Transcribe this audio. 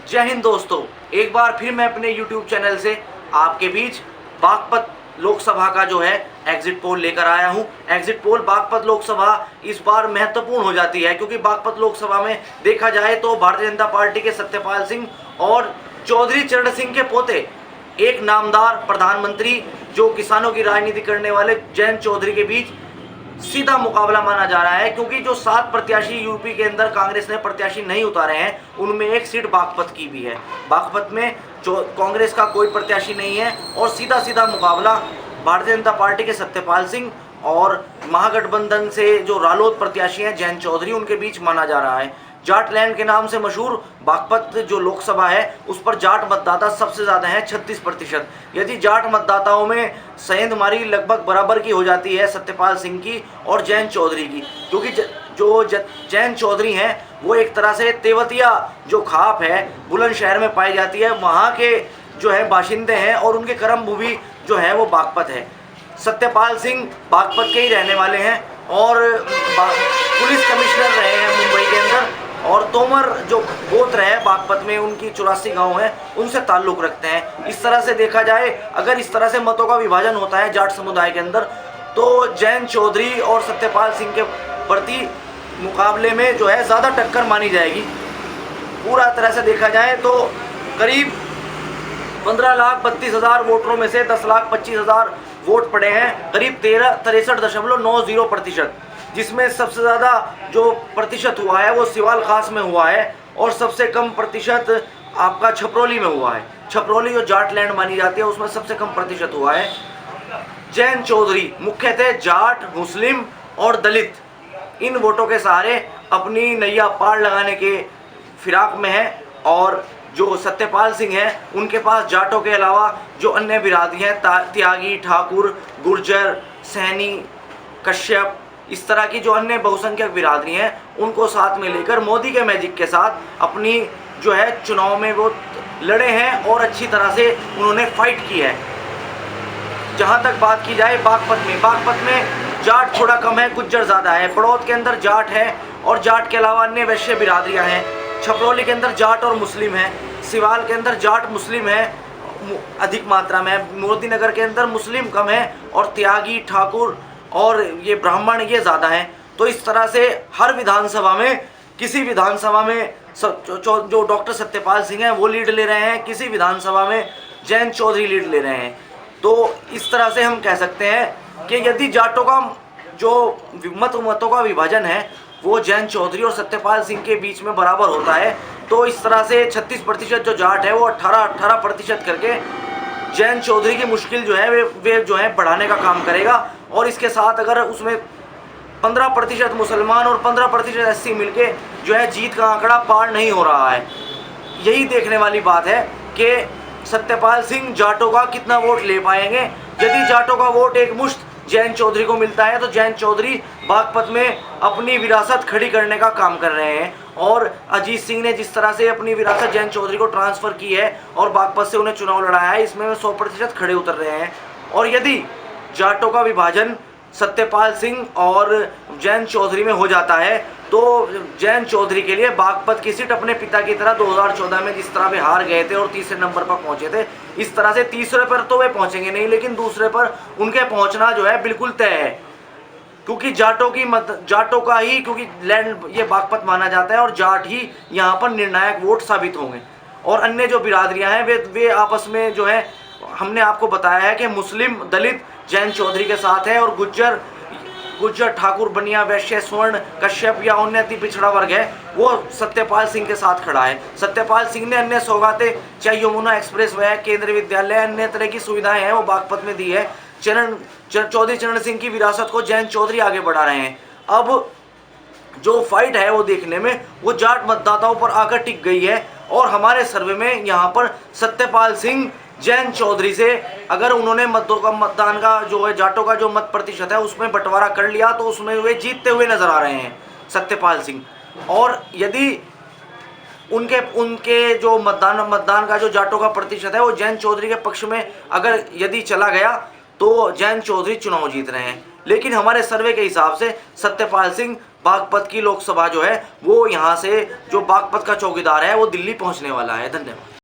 जय हिंद दोस्तों, एक बार फिर मैं अपने YouTube चैनल से आपके बीच बागपत लोकसभा का जो है एग्जिट पोल लेकर आया हूं। एग्जिट पोल बागपत लोकसभा इस बार महत्वपूर्ण हो जाती है क्योंकि बागपत लोकसभा में देखा जाए तो भारतीय जनता पार्टी के सत्यपाल सिंह और चौधरी चरण सिंह के पोते एक नामदार प्रधानमंत्री जो किसानों की राजनीति करने वाले जयंत चौधरी के बीच सीधा मुकाबला माना जा रहा है। क्योंकि जो 7 प्रत्याशी यूपी के अंदर कांग्रेस ने प्रत्याशी नहीं उतारे हैं, उनमें एक सीट बागपत की भी है। बागपत में जो कांग्रेस का कोई प्रत्याशी नहीं है और सीधा सीधा मुकाबला भारतीय जनता पार्टी के सत्यपाल सिंह और महागठबंधन से जो रालोद प्रत्याशी हैं जयंत चौधरी, उनके बीच माना जा रहा है। जाट लैंड के नाम से मशहूर बागपत जो लोकसभा है उस पर जाट मतदाता सबसे ज़्यादा हैं, 36%। यदि जाट मतदाताओं में सेंधमारी लगभग बराबर की हो जाती है सत्यपाल सिंह की और जयंत चौधरी की, क्योंकि जो जयंत चौधरी हैं वो एक तरह से तेवतिया जो खाप है बुलंदशहर में पाई जाती है, वहाँ के जो है बाशिंदे हैं और उनके कर्म भूमि जो है वो बागपत है। सत्यपाल सिंह बागपत के ही रहने वाले हैं और पुलिस कमिश्नर रहे हैं मुंबई के अंदर, और तोमर जो गोत्र है बागपत में, उनकी 84 गांव हैं, उनसे ताल्लुक़ रखते हैं। इस तरह से देखा जाए, अगर इस तरह से मतों का विभाजन होता है जाट समुदाय के अंदर, तो जयंत चौधरी और सत्यपाल सिंह के प्रति मुकाबले में जो है ज़्यादा टक्कर मानी जाएगी। पूरा तरह से देखा जाए तो करीब 15,32,000 वोटरों में से 10,25,000 वोट पड़े हैं, करीब 63.90%, जिसमें सबसे ज़्यादा जो प्रतिशत हुआ है वो सिवाल खास में हुआ है और सबसे कम प्रतिशत आपका छपरौली में हुआ है। छपरौली जो जाट लैंड मानी जाती है उसमें सबसे कम प्रतिशत हुआ है। जयंत चौधरी मुख्यतः जाट, मुस्लिम और दलित इन वोटों के सहारे अपनी नैया पार लगाने के फिराक में है, और जो सत्यपाल सिंह हैं उनके पास जाटों के अलावा जो अन्य बिरादरी हैं, त्यागी, ठाकुर, गुर्जर, सैनी, कश्यप, इस तरह की जो अन्य बहुसंख्यक बिरादरी हैं, उनको साथ में लेकर मोदी के मैजिक के साथ अपनी जो है चुनाव में वो लड़े हैं और अच्छी तरह से उन्होंने फाइट की है। जहाँ तक बात की जाए बागपत में जाट थोड़ा कम है, गुज्जर ज़्यादा है। बड़ौद के अंदर जाट है और जाट के अलावा अन्य वैश्य बिरादरियाँ हैं। छपरौली के अंदर जाट और मुस्लिम हैं। सिवाल के अंदर जाट मुस्लिम है अधिक मात्रा में। मोदी नगर के अंदर मुस्लिम कम है और त्यागी, ठाकुर और ये ब्राह्मण ये ज़्यादा हैं। तो इस तरह से हर विधानसभा में, किसी विधानसभा में जो डॉक्टर सत्यपाल सिंह हैं वो लीड ले रहे हैं, किसी विधानसभा में जयंत चौधरी लीड ले रहे हैं। तो इस तरह से हम कह सकते हैं कि यदि जाटों का जो मतों का विभाजन है वो जयंत चौधरी और सत्यपाल सिंह के बीच में बराबर होता है, तो इस तरह से 36% जो जाट है वो 18% करके जयंत चौधरी की मुश्किल जो है वे जो है बढ़ाने का काम करेगा। और इसके साथ अगर उसमें 15% मुसलमान और 15% एससी मिलके जो है जीत का आंकड़ा पार नहीं हो रहा है। यही देखने वाली बात है कि सत्यपाल सिंह जाटों का कितना वोट ले पाएंगे। यदि जाटों का वोट एक मुश्त जयंत चौधरी को मिलता है तो जयंत चौधरी बागपत में अपनी विरासत खड़ी करने का काम कर रहे हैं, और अजीत सिंह ने जिस तरह से अपनी विरासत जयंत चौधरी को ट्रांसफ़र की है और बागपत से उन्हें चुनाव लड़ाया है, इसमें 100% खड़े उतर रहे हैं। और यदि जाटों का विभाजन सत्यपाल सिंह और जयंत चौधरी में हो जाता है तो जयंत चौधरी के लिए बागपत की सीट अपने पिता की तरह 2014 में जिस तरह वे हार गए थे और तीसरे नंबर पर पहुंचे थे, इस तरह से तीसरे पर तो वे पहुंचेंगे नहीं, लेकिन दूसरे पर उनके पहुंचना जो है बिल्कुल तय है। क्योंकि जाटों का ही, क्योंकि लैंड ये बागपत माना जाता है और जाट ही यहाँ पर निर्णायक वोट साबित होंगे। और अन्य जो बिरादरियाँ हैं वे आपस में जो है, हमने आपको बताया है कि मुस्लिम, दलित जयंत चौधरी के साथ है और गुज्जर, ठाकुर, बनिया, वैश्य, स्वर्ण, कश्यप या अन्य अति पिछड़ा वर्ग है वो सत्यपाल सिंह के साथ खड़ा है। सत्यपाल सिंह ने अन्य सौगातें, चाहे यमुना एक्सप्रेस वे, केंद्रीय विद्यालय, अन्य तरह की सुविधाएं हैं वो बागपत में दी है। चौधरी चरण सिंह की विरासत को जयंत चौधरी आगे बढ़ा रहे हैं। अब जो फाइट है वो देखने में वो जाट मतदाताओं पर आकर टिक गई है, और हमारे सर्वे में यहाँ पर सत्यपाल सिंह जयंत चौधरी से अगर उन्होंने मतदान का जो है जाटों का जो मत प्रतिशत है उसमें बंटवारा कर लिया तो उसमें वे जीतते हुए नजर आ रहे हैं सत्यपाल सिंह। और यदि उनके जो मतदान का जो जाटों का प्रतिशत है वो जयंत चौधरी के पक्ष में अगर यदि चला गया तो जयंत चौधरी चुनाव जीत रहे हैं। लेकिन हमारे सर्वे के हिसाब से सत्यपाल सिंह बागपत की लोकसभा जो है वो यहाँ से जो बागपत का चौकीदार है वो दिल्ली पहुँचने वाला है। धन्यवाद।